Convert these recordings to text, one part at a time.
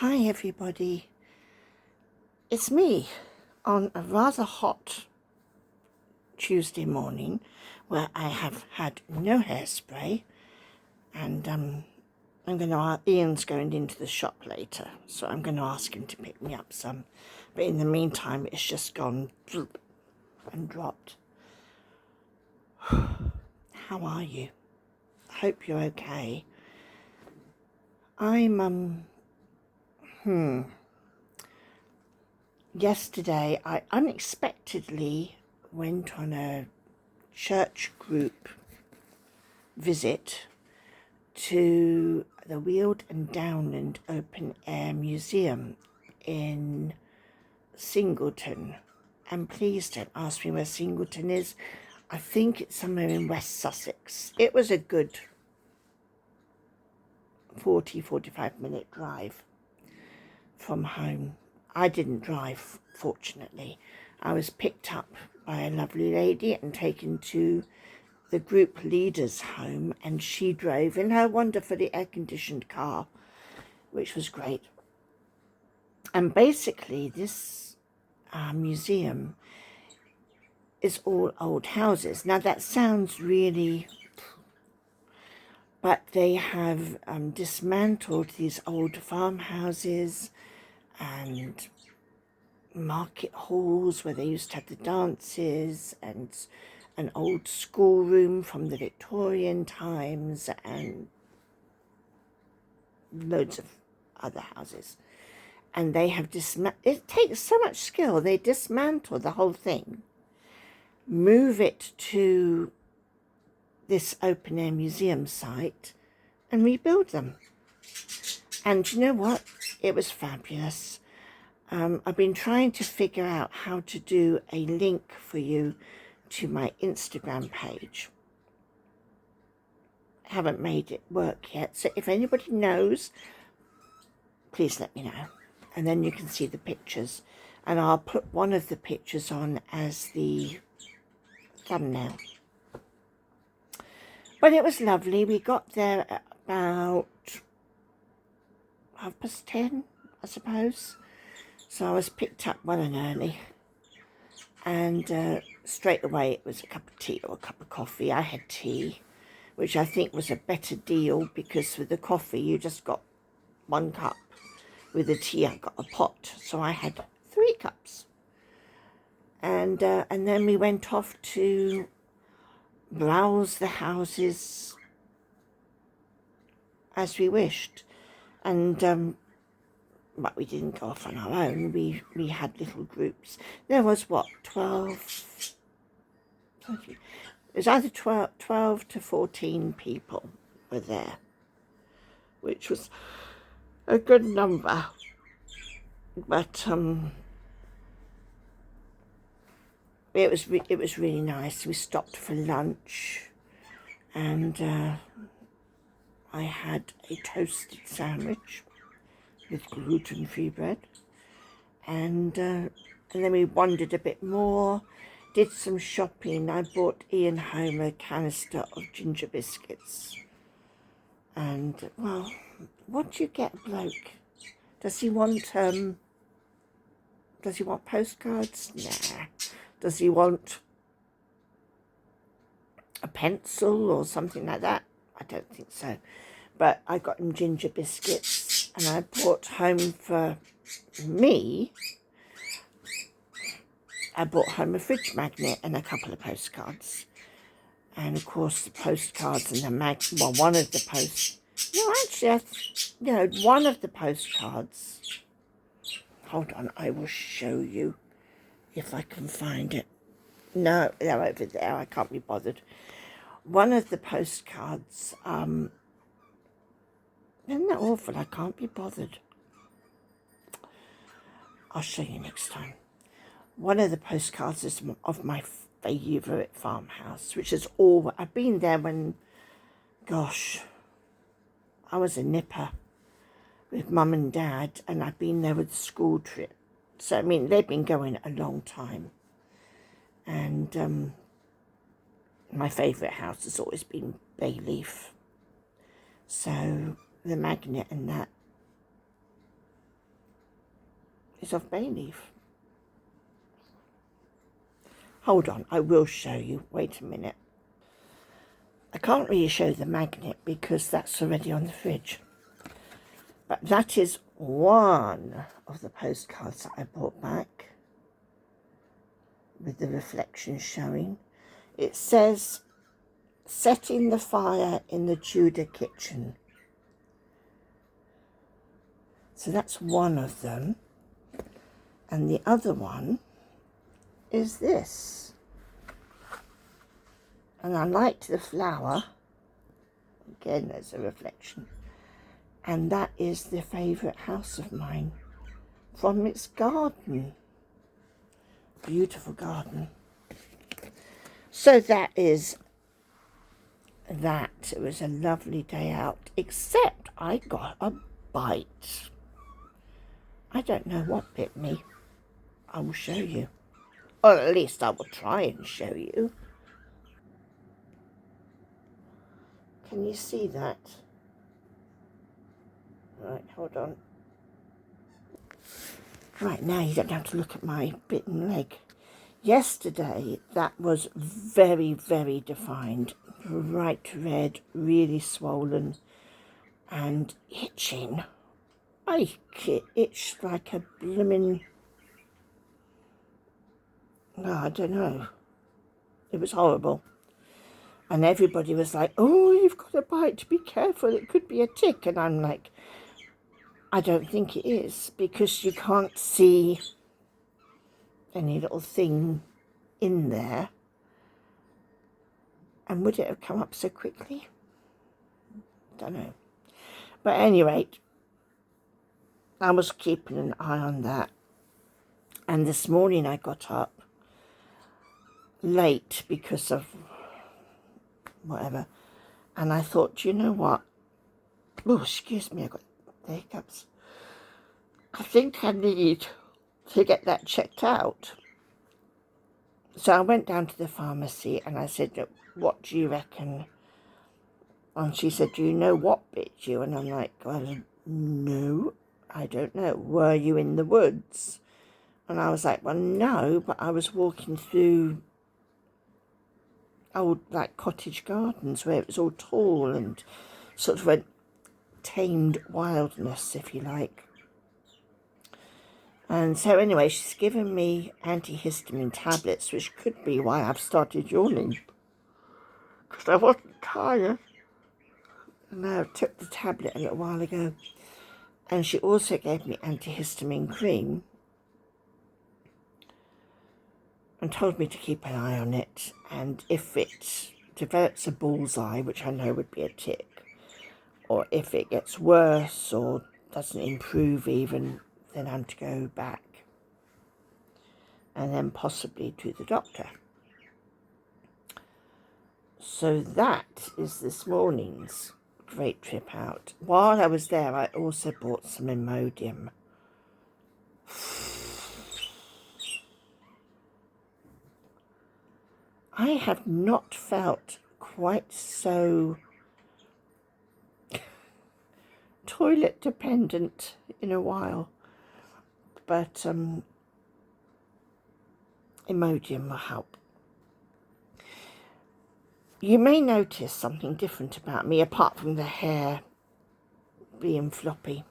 Hi everybody, it's me on a rather hot Tuesday morning where I have had no hairspray and Ian's going into the shop later, so I'm going to ask him to pick me up some, but in the meantime it's just gone and dropped. How are you? I hope you're okay. Yesterday I unexpectedly went on a church group visit to the Weald and Downland Open Air Museum in Singleton. And please don't ask me where Singleton is. I think it's somewhere in West Sussex. It was a good 45 minute drive from home. I didn't drive, fortunately. I was picked up by a lovely lady and taken to the group leader's home, and she drove in her wonderfully air-conditioned car, which was great. And basically this museum is all old houses. Now that sounds really, but they have dismantled these old farmhouses and market halls where they used to have the dances, and an old schoolroom from the Victorian times, and loads of other houses. And they have it takes so much skill. They dismantle the whole thing, move it to this open air museum site, and rebuild them. And you know what? It was fabulous. I've been trying to figure out how to do a link for you to my Instagram page. I haven't made it work yet, so if anybody knows, please let me know. And then you can see the pictures, and I'll put one of the pictures on as the thumbnail. But it was lovely. We got there at about 10:30, I suppose. So I was picked up well and early, and straight away it was a cup of tea or a cup of coffee. I had tea, which I think was a better deal, because with the coffee you just got 1 cup. With the tea I got a pot, so I had 3 cups. And then we went off to browse the houses as we wished, and but we didn't go off on our own. We had little groups. There was 12, it was either 12 to 14 people were there, which was a good number. But it was really nice. We stopped for lunch, and I had a toasted sandwich with gluten-free bread, and then we wandered a bit more, did some shopping. I bought Ian home a canister of ginger biscuits, and well, what do you get a bloke? Does he want postcards? Nah. Does he want a pencil or something like that? I don't think so. But I got him ginger biscuits, and I brought home for me, I brought home a fridge magnet and a couple of postcards. And of course the postcards and the one of the one of the postcards, hold on, I will show you if I can find it. No, they're over there, I can't be bothered. One of the postcards, isn't that awful? I can't be bothered. I'll show you next time. One of the postcards is of my favourite farmhouse, which is I've been there when, gosh, I was a nipper with Mum and Dad, and I've been there with the school trip. So, I mean, they've been going a long time. And my favourite house has always been Bayleaf. So the magnet and that is of bay leaf. Hold on, I will show you. Wait a minute. I can't really show the magnet because that's already on the fridge. But that is one of the postcards that I brought back with the reflection showing. It says, setting the fire in the Tudor kitchen. So that's one of them. And the other one is this. And I liked the flower. Again, there's a reflection. And that is the favourite house of mine from its garden. Beautiful garden. So that is that. It was a lovely day out, except I got a bite. I don't know what bit me. I will show you. Or at least I will try and show you. Can you see that? Right, hold on. Right, now you don't have to look at my bitten leg. Yesterday, that was very, very defined. Bright red, really swollen and itching. It itched like a blooming... Oh, I don't know. It was horrible. And everybody was like, oh, you've got a bite, be careful, it could be a tick. And I'm like, I don't think it is, because you can't see any little thing in there. And would it have come up so quickly? Don't know. But at any rate, I was keeping an eye on that. And this morning I got up late because of whatever. And I thought, you know what? Oh, excuse me, I got the hiccups. I think I need to get that checked out. So I went down to the pharmacy and I said, what do you reckon? And she said, do you know what bit you? And I'm like, well, no, I don't know. Were you in the woods? And I was like, well, no, but I was walking through old, like, cottage gardens where it was all tall and sort of a tamed wildness, if you like. And so anyway, she's given me antihistamine tablets, which could be why I've started yawning, because I wasn't tired. And I took the tablet a little while ago. And she also gave me antihistamine cream and told me to keep an eye on it. And if it develops a bullseye, which I know would be a tick, or if it gets worse or doesn't improve even, then I'm to go back and then possibly to the doctor. So that is this morning's great trip out. While I was there, I also bought some Imodium. I have not felt quite so toilet dependent in a while, but Imodium will help. You may notice something different about me apart from the hair being floppy.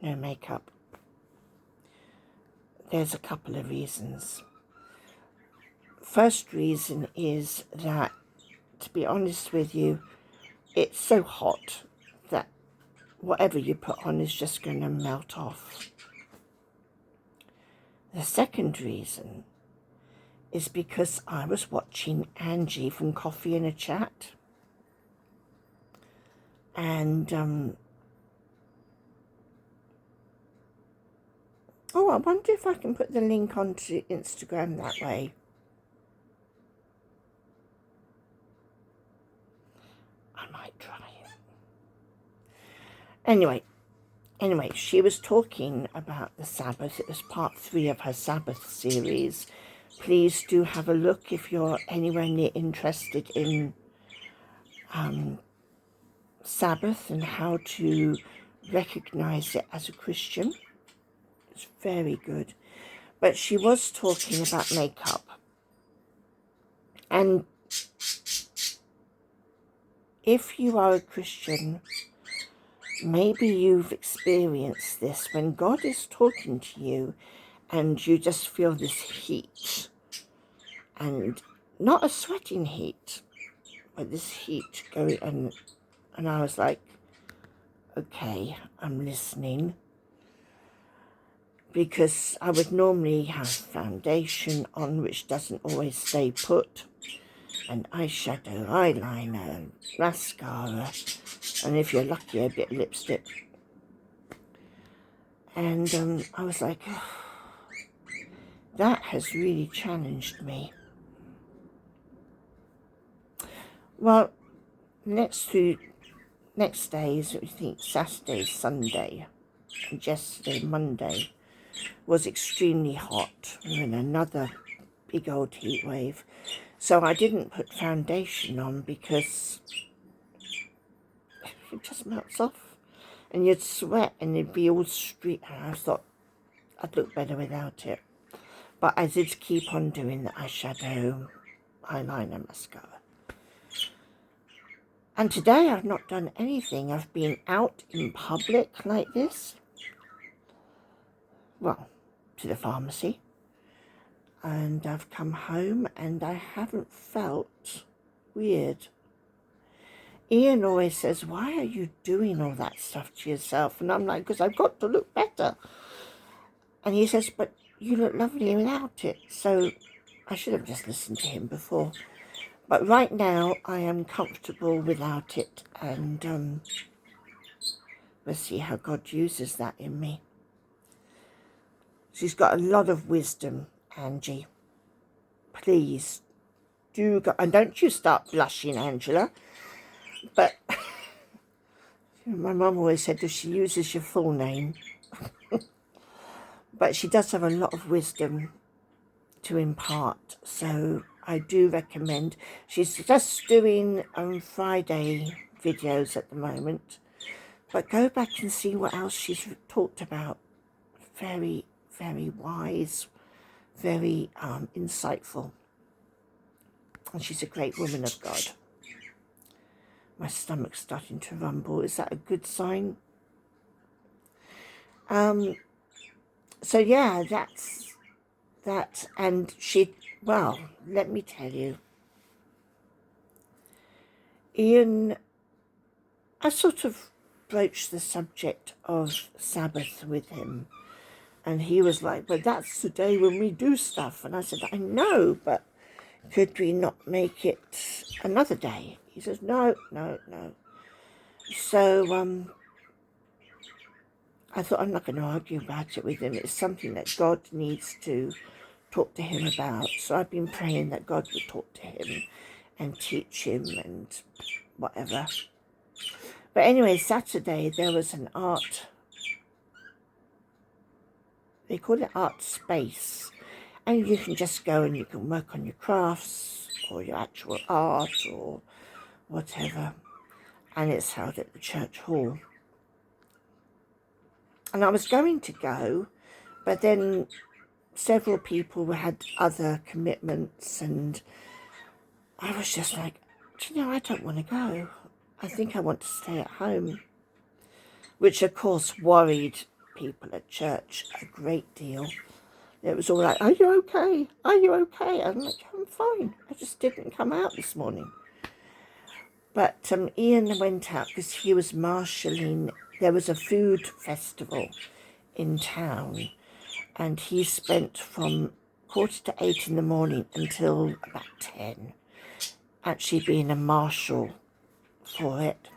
No makeup. There's a couple of reasons. First reason is that, to be honest with you, it's so hot that whatever you put on is just going to melt off. The second reason is because I was watching Angie from Coffee and a Chat. And, oh, I wonder if I can put the link onto Instagram that way. I might try it. Anyway, she was talking about the Sabbath. It was part 3 of her Sabbath series. Please do have a look if you're anywhere near interested in Sabbath and how to recognize it as a Christian. It's very good. But she was talking about makeup. And if you are a Christian, maybe you've experienced this when God is talking to you and you just feel this heat, and not a sweating heat, but this heat going, and I was like, okay, I'm listening, because I would normally have foundation on, which doesn't always stay put, and eyeshadow, eyeliner, mascara, and if you're lucky, a bit of lipstick. And I was like, oh, that has really challenged me. Well, next days, I think Saturday, Sunday, and yesterday, Monday, was extremely hot. We were in another big old heat wave. So I didn't put foundation on because it just melts off. And you'd sweat and it'd be all street. And I thought I'd look better without it. But I did keep on doing the eyeshadow, eyeliner, mascara. And today I've not done anything. I've been out in public like this. Well, to the pharmacy. And I've come home and I haven't felt weird. Ian always says, why are you doing all that stuff to yourself? And I'm like, because I've got to look better. And he says, but you look lovely without it. So I should have just listened to him before. But right now I am comfortable without it. And we'll see how God uses that in me. She's got a lot of wisdom, Angie. Please do go. And don't you start blushing, Angela. But my mum always said that she uses your full name. But she does have a lot of wisdom to impart. So I do recommend. She's just doing Friday videos at the moment. But go back and see what else she's talked about. Very, very wise. Very insightful. And she's a great woman of God. My stomach's starting to rumble. Is that a good sign? So yeah, that's that. And she, well, let me tell you, Ian, I sort of broached the subject of Sabbath with him. And he was like, but that's the day when we do stuff. And I said, I know, but could we not make it another day? He says, no. So I thought, I'm not going to argue about it with him. It's something that God needs to talk to him about. So I've been praying that God would talk to him and teach him and whatever. But anyway, Saturday there was an art, they call it art space. And you can just go and you can work on your crafts or your actual art or whatever. And it's held at the church hall. And I was going to go, but then several people had other commitments and I was just like, do you know, I don't want to go. I think I want to stay at home. Which of course worried people at church a great deal. It was all like, are you okay? Are you okay? I'm like, I'm fine. I just didn't come out this morning. But Ian went out because he was marshalling. There was a food festival in town. And he spent from 7:45 in the morning until about 10, actually being a marshal for it.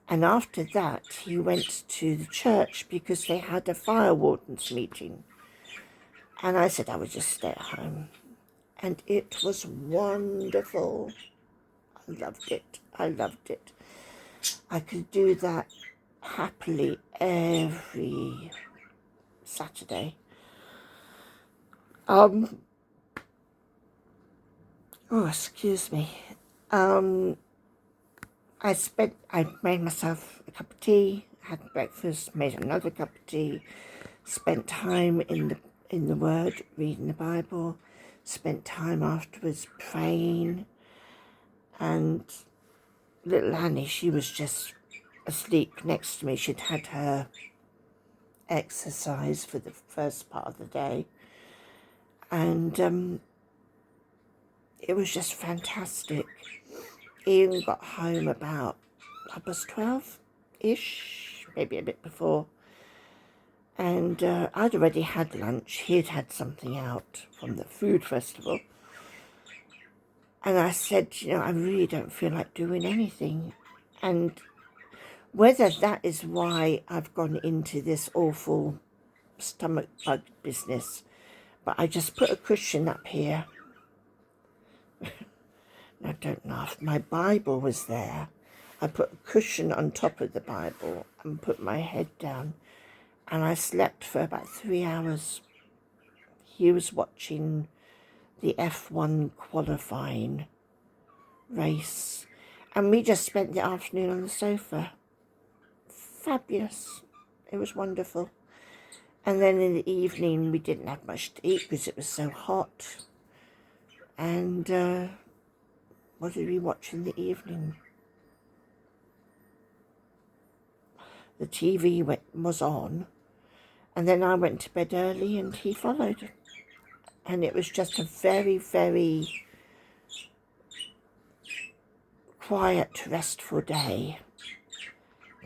And after that, he went to the church because they had a fire wardens meeting. And I said I would just stay at home. And it was wonderful. I loved it. I loved it. I could do that happily every Saturday. Oh, excuse me. I made myself a cup of tea, had breakfast, made another cup of tea, spent time in the Word, reading the Bible, spent time afterwards praying, and little Annie, she was just asleep next to me. She'd had her exercise for the first part of the day, and it was just fantastic. Ian got home about 12-ish, maybe a bit before, and I'd already had lunch. He'd had something out from the food festival, and I said, I really don't feel like doing anything. And whether that is why I've gone into this awful stomach bug business, but I just put a cushion up here. Now don't laugh, my Bible was there. I put a cushion on top of the Bible and put my head down, and I slept for about 3 hours. He was watching the F1 qualifying race, and we just spent the afternoon on the sofa. Fabulous. It was wonderful. And then in the evening we didn't have much to eat because it was so hot. And what did we watch in the evening? The TV was on, and then I went to bed early and he followed. And it was just a very, very quiet, restful day.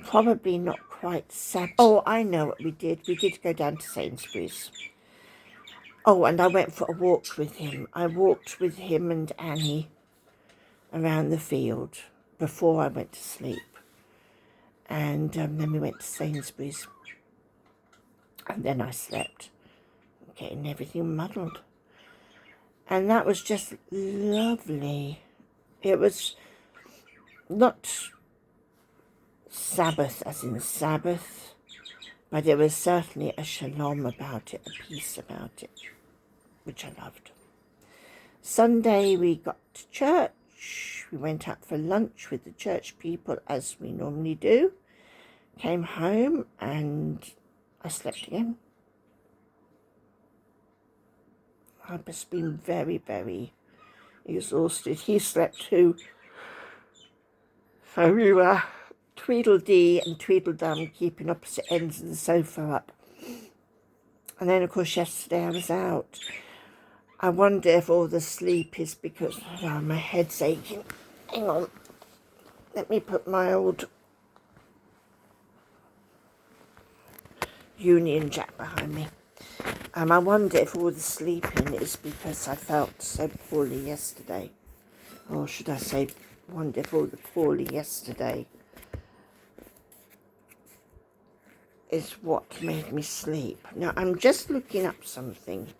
Probably not quite sad. Oh, I know what we did. We did go down to Sainsbury's. Oh, and I went for a walk with him. I walked with him and Annie around the field before I went to sleep. And then we went to Sainsbury's. And then I slept, getting everything muddled. And that was just lovely. It was not Sabbath as in Sabbath, but there was certainly a shalom about it, a peace about it, which I loved. Sunday we got to church. We went out for lunch with the church people as we normally do. Came home and I slept again. I've just been very, very exhausted. He slept too. So we were Tweedledee and Tweedledum keeping opposite ends of the sofa up. And then, of course, yesterday I was out. I wonder if all the sleep is because my head's aching. Hang on. Let me put my old Union Jack behind me. I wonder if all the sleeping is because I felt so poorly yesterday. Or should I say, wonder if all the poorly yesterday is what made me sleep. Now, I'm just looking up something,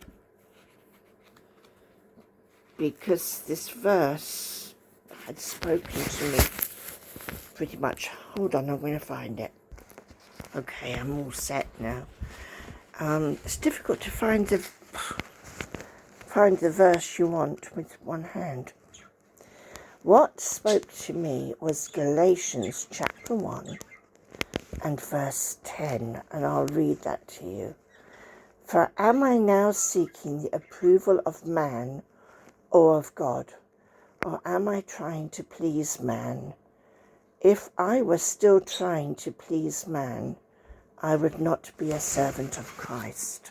because this verse had spoken to me pretty much. Hold on, I'm going to find it. Okay, I'm all set now. It's difficult to find the verse you want with one hand. What spoke to me was Galatians chapter 1 and verse 10, and I'll read that to you. For am I now seeking the approval of man or of God? Or am I trying to please man? If I were still trying to please man, I would not be a servant of Christ.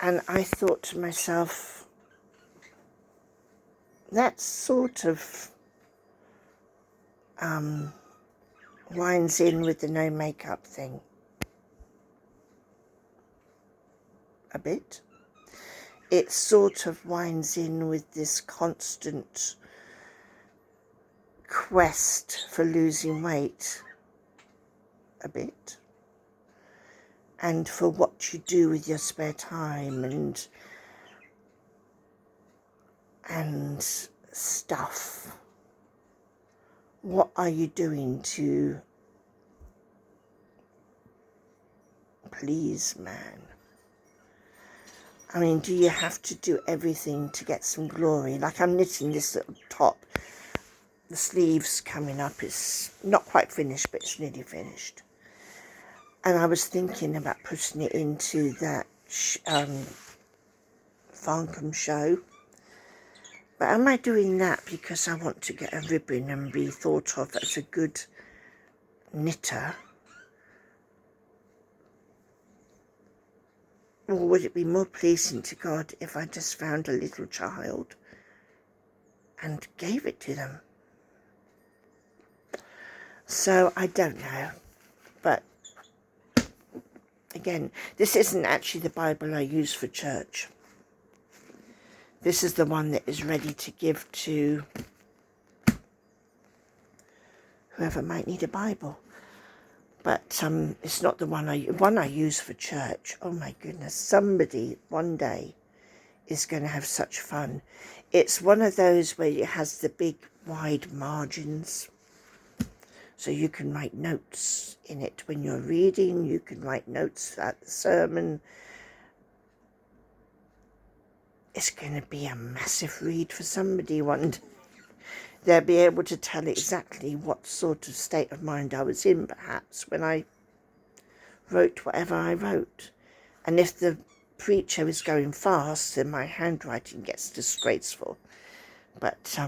And I thought to myself, that sort of winds in with the no makeup thing a bit. It sort of winds in with this constant quest for losing weight a bit, and for what you do with your spare time and stuff. What are you doing to please man? I mean, do you have to do everything to get some glory? Like I'm knitting this little top. The sleeve's coming up. It's not quite finished, but it's nearly finished. And I was thinking about putting it into that Farncombe show. But am I doing that because I want to get a ribbon and be thought of as a good knitter? Or would it be more pleasing to God if I just found a little child and gave it to them? So I don't know. But again, this isn't actually the Bible I use for church. This is the one that is ready to give to whoever might need a Bible. But it's not the one I use for church. Oh my goodness, somebody one day is going to have such fun. It's one of those where it has the big wide margins. So you can write notes in it when you're reading. You can write notes at the sermon. It's going to be a massive read for somebody one day. They'll be able to tell exactly what sort of state of mind I was in, perhaps, when I wrote whatever I wrote. And if the preacher is going fast, then my handwriting gets disgraceful. But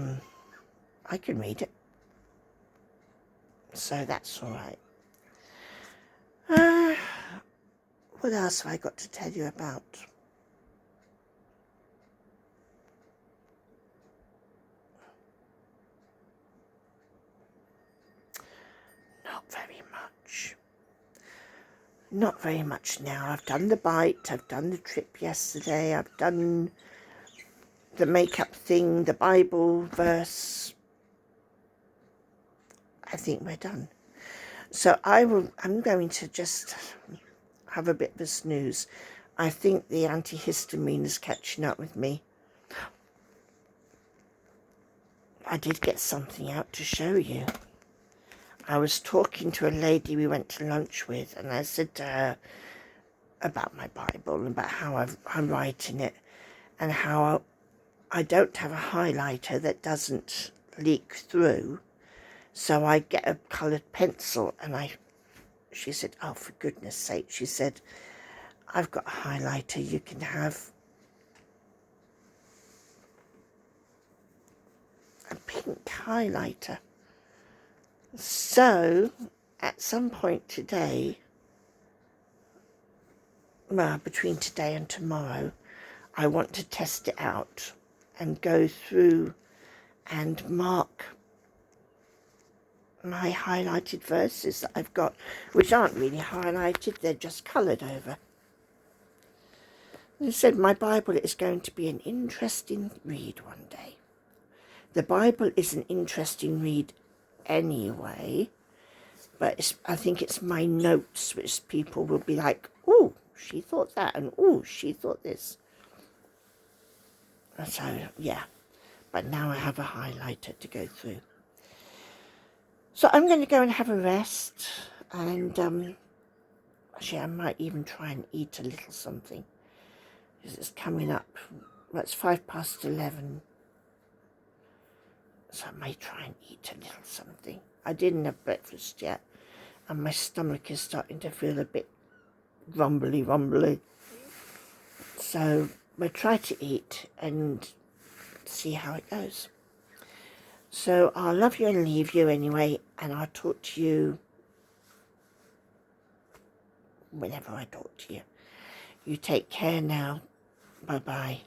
I can read it. So that's all right. What else have I got to tell you about? Not very much. Not very much now. I've done the bite. I've done the trip yesterday. I've done the makeup thing, the Bible verse. I think we're done. So I'm going to just have a bit of a snooze. I think the antihistamine is catching up with me. I did get something out to show you. I was talking to a lady we went to lunch with, and I said to her about my Bible and about how I'm writing it, and how I don't have a highlighter that doesn't leak through, so I get a coloured pencil. And she said, oh, for goodness sake, she said, I've got a highlighter, you can have a pink highlighter. So at some point today, well, between today and tomorrow, I want to test it out and go through and mark my highlighted verses that I've got, which aren't really highlighted, they're just coloured over. As I said, my Bible is going to be an interesting read one day. The Bible is an interesting read anyway, but I think it's my notes which people will be like, oh, she thought that, and oh, she thought this. So, yeah, but now I have a highlighter to go through. So I'm going to go and have a rest, and actually I might even try and eat a little something, because it's coming up. Well, it's 11:05, so I may try and eat a little something. I didn't have breakfast yet, and my stomach is starting to feel a bit rumbly. So we'll try to eat and see how it goes. So I'll love you and leave you anyway, and I'll talk to you whenever I talk to you. You take care now. Bye-bye.